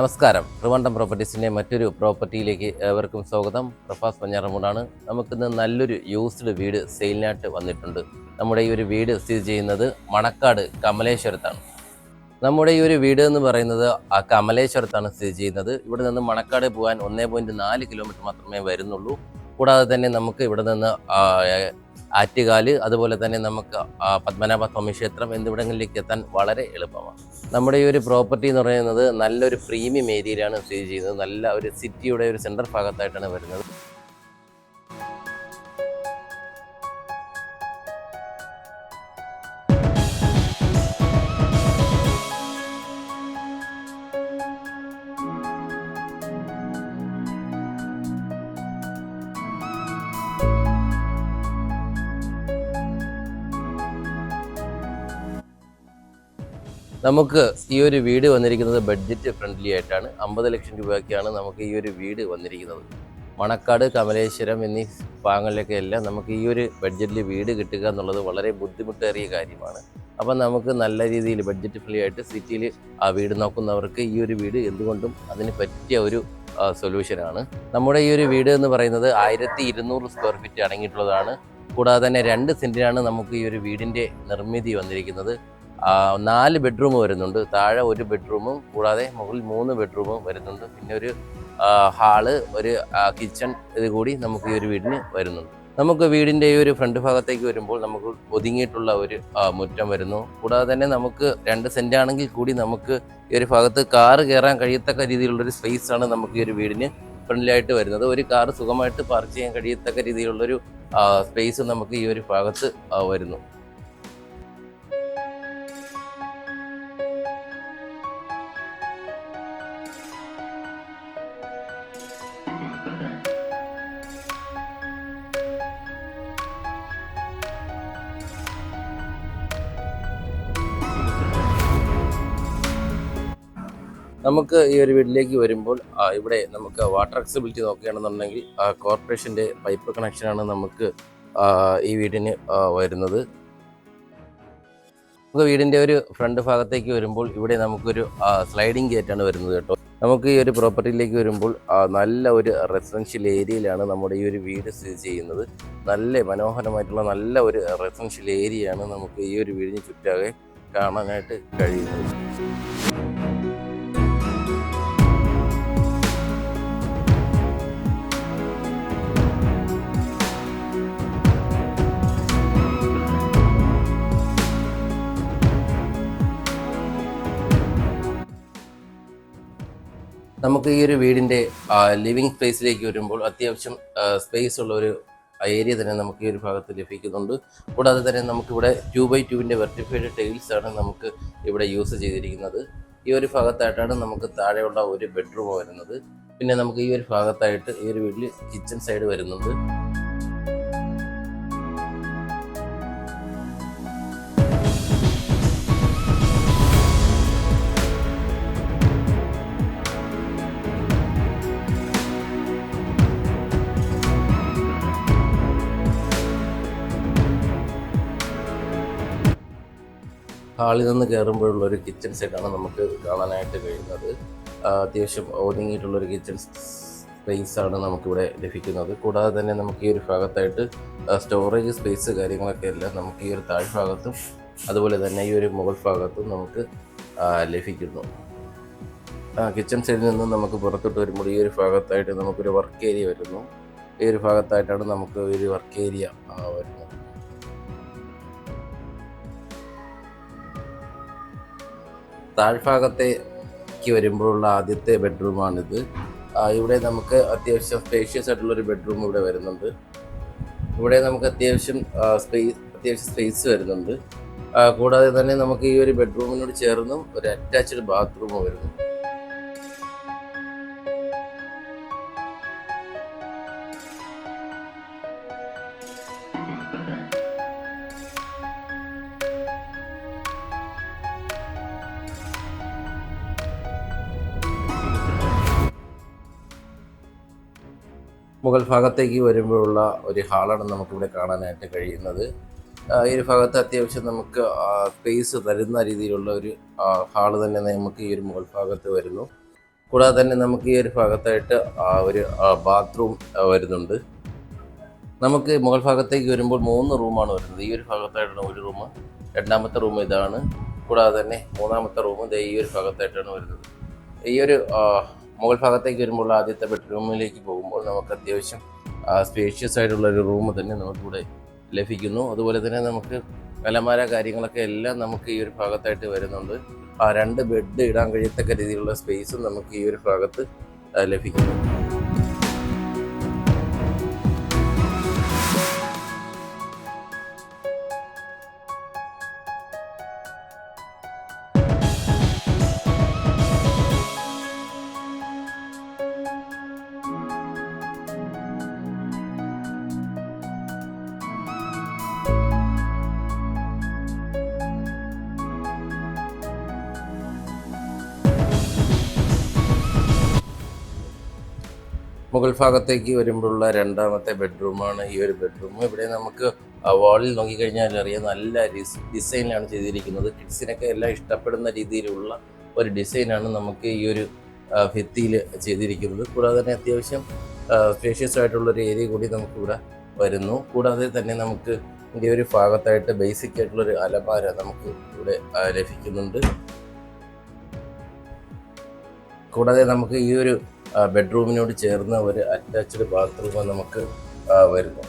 നമസ്കാരം. ട്രിവാൻഡ്രം പ്രോപ്പർട്ടീസിൻ്റെ മറ്റൊരു പ്രോപ്പർട്ടിയിലേക്ക് ഏവർക്കും സ്വാഗതം. പ്രഫാസ് പഞ്ഞാറമൂടാണ്. നമുക്കിന്ന് നല്ലൊരു യൂസ്ഡ് വീട് സെയിലിനായിട്ട് വന്നിട്ടുണ്ട്. നമ്മുടെ ഈ ഒരു വീട് സ്ഥിതി ചെയ്യുന്നത് മണക്കാട് കമലേശ്വരത്താണ്. നമ്മുടെ ഈ ഒരു വീട് എന്ന് പറയുന്നത് കമലേശ്വരത്താണ് സ്ഥിതി ചെയ്യുന്നത്. ഇവിടെ നിന്ന് മണക്കാട് പോകാൻ 1.4 കിലോമീറ്റർ മാത്രമേ വരുന്നുള്ളൂ. കൂടാതെ തന്നെ നമുക്ക് ഇവിടെ നിന്ന് ആറ്റുകാല്, അതുപോലെ തന്നെ നമുക്ക് പത്മനാഭ സ്വാമി ക്ഷേത്രം എന്നിവിടങ്ങളിലേക്ക് എത്താൻ വളരെ എളുപ്പമാണ്. നമ്മുടെ ഈ ഒരു പ്രോപ്പർട്ടി എന്ന് പറയുന്നത് നല്ലൊരു പ്രീമിയം ഏരിയയിലാണ് സ്ഥിതി ചെയ്യുന്നത്. നല്ല ഒരു സിറ്റിയുടെ ഒരു സെൻട്രൽ ഭാഗത്തായിട്ടാണ് വരുന്നത്. നമുക്ക് ഈ ഒരു വീട് വന്നിരിക്കുന്നത് ബഡ്ജറ്റ് ഫ്രണ്ട്ലി ആയിട്ടാണ്. 50 ലക്ഷം രൂപയ്ക്കാണ് നമുക്ക് ഈ ഒരു വീട് വന്നിരിക്കുന്നത്. മണക്കാട്, കമലേശ്വരം എന്നീ ഭാഗങ്ങളിലൊക്കെ എല്ലാം നമുക്ക് ഈ ഒരു ബഡ്ജറ്റിൽ വീട് കിട്ടുക എന്നുള്ളത് വളരെ ബുദ്ധിമുട്ടേറിയ കാര്യമാണ്. അപ്പം നമുക്ക് നല്ല രീതിയിൽ ബഡ്ജറ്റ് ഫ്രീ ആയിട്ട് സിറ്റിയിൽ ആ വീട് നോക്കുന്നവർക്ക് ഈ ഒരു വീട് എന്തുകൊണ്ടും അതിന് പറ്റിയ ഒരു സൊല്യൂഷനാണ്. നമ്മുടെ ഈ ഒരു വീട് എന്ന് പറയുന്നത് 1200 സ്ക്വയർ ഫീറ്റ് അടങ്ങിയിട്ടുള്ളതാണ്. കൂടാതെ തന്നെ 2 സെൻറ്റിനാണ് നമുക്ക് ഈ ഒരു വീടിൻ്റെ നിർമ്മിതി വന്നിരിക്കുന്നത്. 4 ബെഡ്റൂം വരുന്നുണ്ട്. താഴെ 1 ബെഡ്റൂമും കൂടാതെ മുകളിൽ 3 ബെഡ്റൂമും വരുന്നുണ്ട്. പിന്നെ ഒരു ഹാള്, ഒരു കിച്ചൺ ഇത് കൂടി നമുക്ക് ഈ ഒരു വീടിന് വരുന്നുണ്ട്. നമുക്ക് വീടിൻ്റെ ഈ ഒരു ഫ്രണ്ട് ഭാഗത്തേക്ക് വരുമ്പോൾ നമുക്ക് ഒതുങ്ങിയിട്ടുള്ള ഒരു മുറ്റം വരുന്നു. കൂടാതെ തന്നെ നമുക്ക് 2 സെൻറ്റ് ആണെങ്കിൽ കൂടി നമുക്ക് ഈ ഒരു ഭാഗത്ത് കാറ് കയറാൻ കഴിയത്തക്ക രീതിയിലുള്ളൊരു സ്പേസാണ് നമുക്ക് ഈ ഒരു വീടിന് ഫ്രണ്ടിലായിട്ട് വരുന്നത്. ഒരു കാറ് സുഖമായിട്ട് പാർക്ക് ചെയ്യാൻ കഴിയത്തക്ക രീതിയിലുള്ളൊരു സ്പേസ് നമുക്ക് ഈ ഒരു ഭാഗത്ത് വരുന്നു. നമുക്ക് ഈ ഒരു വീട്ടിലേക്ക് വരുമ്പോൾ ഇവിടെ നമുക്ക് വാട്ടർ അക്സസിബിലിറ്റി നോക്കുകയാണെന്നുണ്ടെങ്കിൽ കോർപ്പറേഷൻ്റെ പൈപ്പ് കണക്ഷനാണ് നമുക്ക് ഈ വീടിന് വരുന്നത്. നമുക്ക് വീടിൻ്റെ ഒരു ഫ്രണ്ട് ഭാഗത്തേക്ക് വരുമ്പോൾ ഇവിടെ നമുക്കൊരു സ്ലൈഡിങ് ഗേറ്റാണ് വരുന്നത് കേട്ടോ. നമുക്ക് ഈ ഒരു പ്രോപ്പർട്ടിയിലേക്ക് വരുമ്പോൾ നല്ല ഒരു റെസിഡൻഷ്യൽ ഏരിയയിലാണ് നമ്മുടെ ഈ ഒരു വീട് സ്ഥിതി ചെയ്യുന്നത്. നല്ല മനോഹരമായിട്ടുള്ള നല്ല ഒരു റെസിഡൻഷ്യൽ ഏരിയയാണ് നമുക്ക് ഈ ഒരു വീടിന് ചുറ്റാകെ കാണാനായിട്ട് കഴിയുന്നത്. നമുക്ക് ഈ ഒരു വീടിൻ്റെ ലിവിങ് സ്പേസിലേക്ക് വരുമ്പോൾ അത്യാവശ്യം സ്പേസ് ഉള്ള ഒരു ഏരിയ തന്നെ നമുക്ക് ഈ ഒരു ഭാഗത്ത് ലഭിക്കുന്നുണ്ട്. കൂടാതെ തന്നെ നമുക്കിവിടെ 2x2 വെർട്ടിഫൈഡ് ടൈൽസ് ആണ് നമുക്ക് ഇവിടെ യൂസ് ചെയ്തിരിക്കുന്നത്. ഈ ഒരു ഭാഗത്തായിട്ടാണ് നമുക്ക് താഴെയുള്ള ഒരു ബെഡ്റൂം വരുന്നത്. പിന്നെ നമുക്ക് ഈ ഒരു ഭാഗത്തായിട്ട് ഈ ഒരു വീട്ടിൽ കിച്ചൺ സൈഡ് വരുന്നുണ്ട്. ഹാളിൽ നിന്ന് കയറുമ്പോഴുള്ള ഒരു കിച്ചൺ സെറ്റാണ് നമുക്ക് കാണാനായിട്ട് കഴിയുന്നത്. അത്യാവശ്യം ഒതുങ്ങിയിട്ടുള്ളൊരു കിച്ചൺ സ്പേസാണ് നമുക്കിവിടെ ലഭിക്കുന്നത്. കൂടാതെ തന്നെ നമുക്ക് ഈ ഒരു ഭാഗത്തായിട്ട് സ്റ്റോറേജ് സ്പേസ് കാര്യങ്ങളൊക്കെ എല്ലാം നമുക്ക് ഈ ഒരു താഴ്ഭാഗത്തും അതുപോലെ തന്നെ ഈ ഒരു മുകൾ ഭാഗത്തും നമുക്ക് ലഭിക്കുന്നു. കിച്ചൺ സൈഡിൽ നിന്നും നമുക്ക് പുറത്തോട്ട് വരുമ്പോൾ ഈ ഒരു ഭാഗത്തായിട്ട് നമുക്കൊരു വർക്ക് ഏരിയ വരുന്നു. ഈ ഒരു ഭാഗത്തായിട്ടാണ് നമുക്ക് ഒരു വർക്ക് ഏരിയ വരുന്നത്. താഴ്ഭാഗത്തേക്ക് വരുമ്പോഴുള്ള ആദ്യത്തെ ബെഡ്റൂമാണിത്. ഇവിടെ നമുക്ക് അത്യാവശ്യം സ്പേഷ്യസ് ആയിട്ടുള്ളൊരു ബെഡ്റൂം ഇവിടെ വരുന്നുണ്ട്. ഇവിടെ നമുക്ക് അത്യാവശ്യം സ്പേസ് വരുന്നുണ്ട്. കൂടാതെ തന്നെ നമുക്ക് ഈ ഒരു ബെഡ്റൂമിനോട് ചേർന്നും ഒരു അറ്റാച്ച്ഡ് ബാത്റൂം വരുന്നു. മുകൾ ഭാഗത്തേക്ക് വരുമ്പോഴുള്ള ഒരു ഹാളാണ് നമുക്കിവിടെ കാണാനായിട്ട് കഴിയുന്നത്. ഈ ഒരു ഭാഗത്ത് അത്യാവശ്യം നമുക്ക് സ്പേസ് തരുന്ന രീതിയിലുള്ള ഒരു ഹാള് തന്നെ നമുക്ക് ഈ ഒരു മുകൾ ഭാഗത്ത് വരുന്നു. കൂടാതെ തന്നെ നമുക്ക് ഈ ഒരു ഭാഗത്തായിട്ട് ഒരു ബാത്റൂം വരുന്നുണ്ട്. നമുക്ക് മുകൾ ഭാഗത്തേക്ക് വരുമ്പോൾ 3 റൂമാണ് വരുന്നത്. ഈ ഒരു ഭാഗത്തായിട്ടാണ് ഒരു റൂം, രണ്ടാമത്തെ റൂം ഇതാണ്. കൂടാതെ തന്നെ മൂന്നാമത്തെ റൂം ഈ ഒരു ഭാഗത്തായിട്ടാണ് വരുന്നത്. ഈ ഒരു മുകൾ ഭാഗത്തേക്ക് വരുമ്പോൾ ആദ്യത്തെ ബെഡ്റൂമിലേക്ക് പോകുമ്പോൾ നമുക്ക് അത്യാവശ്യം സ്പേഷ്യസ് ആയിട്ടുള്ള ഒരു റൂം തന്നെ നമുക്കിവിടെ ലഭിക്കുന്നു. അതുപോലെ തന്നെ നമുക്ക് അലമാര കാര്യങ്ങളൊക്കെ എല്ലാം നമുക്ക് ഈ ഒരു ഭാഗത്തായിട്ട് വരുന്നുണ്ട്. 2 ബെഡ് ഇടാൻ കഴിയത്തക്ക രീതിയിലുള്ള സ്പേസും നമുക്ക് ഈ ഒരു ഭാഗത്ത് ലഭിക്കുന്നു. മുകൾ ഭാഗത്തേക്ക് വരുമ്പോഴുള്ള രണ്ടാമത്തെ ബെഡ്റൂമാണ് ഈ ഒരു ബെഡ്റൂം. ഇവിടെ നമുക്ക് വാളിൽ നോക്കിക്കഴിഞ്ഞാൽ അറിയാം, നല്ല ഡിസൈനിലാണ് ചെയ്തിരിക്കുന്നത്. കിഡ്സിനൊക്കെ എല്ലാം ഇഷ്ടപ്പെടുന്ന രീതിയിലുള്ള ഒരു ഡിസൈനാണ് നമുക്ക് ഈ ഒരു ഭിത്തിയിൽ ചെയ്തിരിക്കുന്നത്. കൂടാതെ തന്നെ അത്യാവശ്യം സ്പേഷ്യസ് ആയിട്ടുള്ളൊരു ഏരിയ കൂടി നമുക്കിവിടെ വരുന്നു. കൂടാതെ തന്നെ നമുക്ക് ഈ ഒരു ഭാഗത്തായിട്ട് ബേസിക് ആയിട്ടുള്ളൊരു അലമാര നമുക്ക് ഇവിടെ ലഭിക്കുന്നുണ്ട്. കൂടാതെ നമുക്ക് ഈ ഒരു ബെഡ്റൂമിനോട് ചേർന്ന ഒരു അറ്റാച്ച്ഡ് ബാത്റൂം നമുക്ക് വരുന്നു.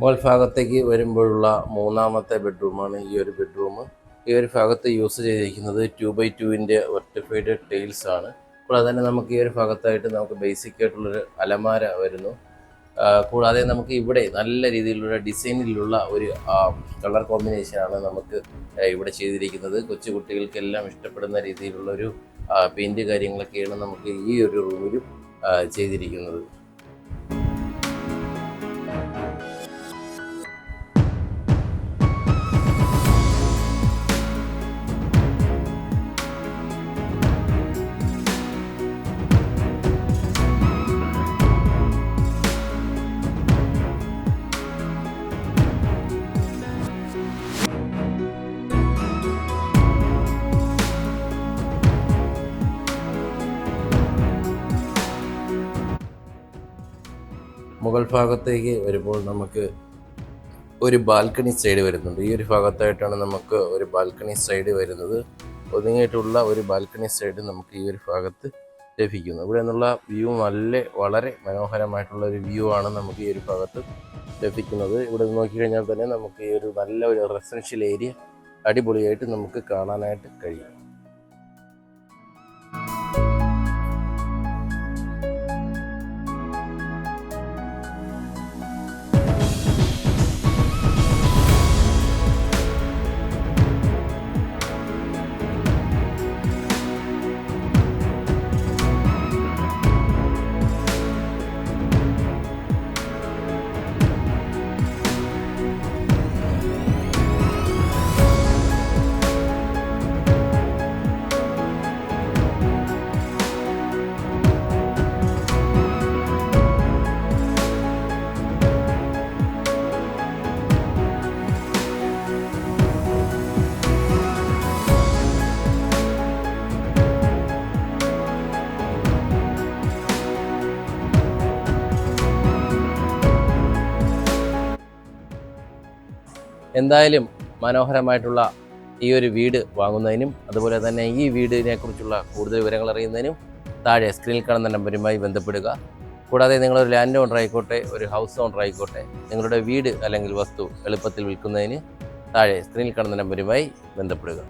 മുകൾ ഭാഗത്തേക്ക് വരുമ്പോഴുള്ള മൂന്നാമത്തെ ബെഡ്റൂമാണ് ഈ ഒരു ബെഡ്റൂം. ഈ ഒരു ഭാഗത്ത് യൂസ് ചെയ്തിരിക്കുന്നത് 2x2 വെർട്ടിഫൈഡ് ടൈൽസ് ആണ്. കൂടാതെ തന്നെ നമുക്ക് ഈ ഒരു ഭാഗത്തായിട്ട് നമുക്ക് ബേസിക് ആയിട്ടുള്ളൊരു അലമാര വരുന്നു. കൂടാതെ നമുക്ക് ഇവിടെ നല്ല രീതിയിലുള്ള ഡിസൈനിലുള്ള ഒരു കളർ കോമ്പിനേഷനാണ് നമുക്ക് ഇവിടെ ചെയ്തിരിക്കുന്നത്. കൊച്ചു കുട്ടികൾക്കെല്ലാം ഇഷ്ടപ്പെടുന്ന രീതിയിലുള്ളൊരു പെയിൻറ് കാര്യങ്ങളൊക്കെയാണ് നമുക്ക് ഈ ഒരു റൂമിലും ചെയ്തിരിക്കുന്നത്. മുകൾ ഭാഗത്തേക്ക് വരുമ്പോൾ നമുക്ക് ഒരു ബാൽക്കണി സൈഡ് വരുന്നുണ്ട്. ഈ ഒരു ഭാഗത്തായിട്ടാണ് നമുക്ക് ഒരു ബാൽക്കണി സൈഡ് വരുന്നത്. ഒതുങ്ങിയിട്ടുള്ള ഒരു ബാൽക്കണി സൈഡ് നമുക്ക് ഈ ഒരു ഭാഗത്ത് ലഭിക്കുന്നു. ഇവിടെ നിന്നുള്ള വ്യൂ വളരെ മനോഹരമായിട്ടുള്ള ഒരു വ്യൂ ആണ് നമുക്ക് ഈ ഒരു ഭാഗത്ത് ലഭിക്കുന്നത്. ഇവിടെ നോക്കിക്കഴിഞ്ഞാൽ തന്നെ നമുക്ക് ഈ ഒരു നല്ല ഒരു റെസിഡൻഷ്യൽ ഏരിയ അടിപൊളിയായിട്ട് നമുക്ക് കാണാനായിട്ട് കഴിയും. എന്തായാലും മനോഹരമായിട്ടുള്ള ഈ ഒരു വീട് വാങ്ങുന്നതിനും അതുപോലെ തന്നെ ഈ വീടിനെ കുറിച്ചുള്ള കൂടുതൽ വിവരങ്ങൾ അറിയുന്നതിനും താഴെ സ്ക്രീനിൽ കാണുന്ന നമ്പറുമായി ബന്ധപ്പെടുക. കൂടാതെ നിങ്ങളൊരു ലാൻഡ് ഓണർ ആയിക്കോട്ടെ, ഒരു ഹൗസ് ഓണർ ആയിക്കോട്ടെ, നിങ്ങളുടെ വീട് അല്ലെങ്കിൽ വസ്തു എളുപ്പത്തിൽ വിൽക്കുന്നതിന് താഴെ സ്ക്രീനിൽ കാണുന്ന നമ്പറുമായി ബന്ധപ്പെടുക.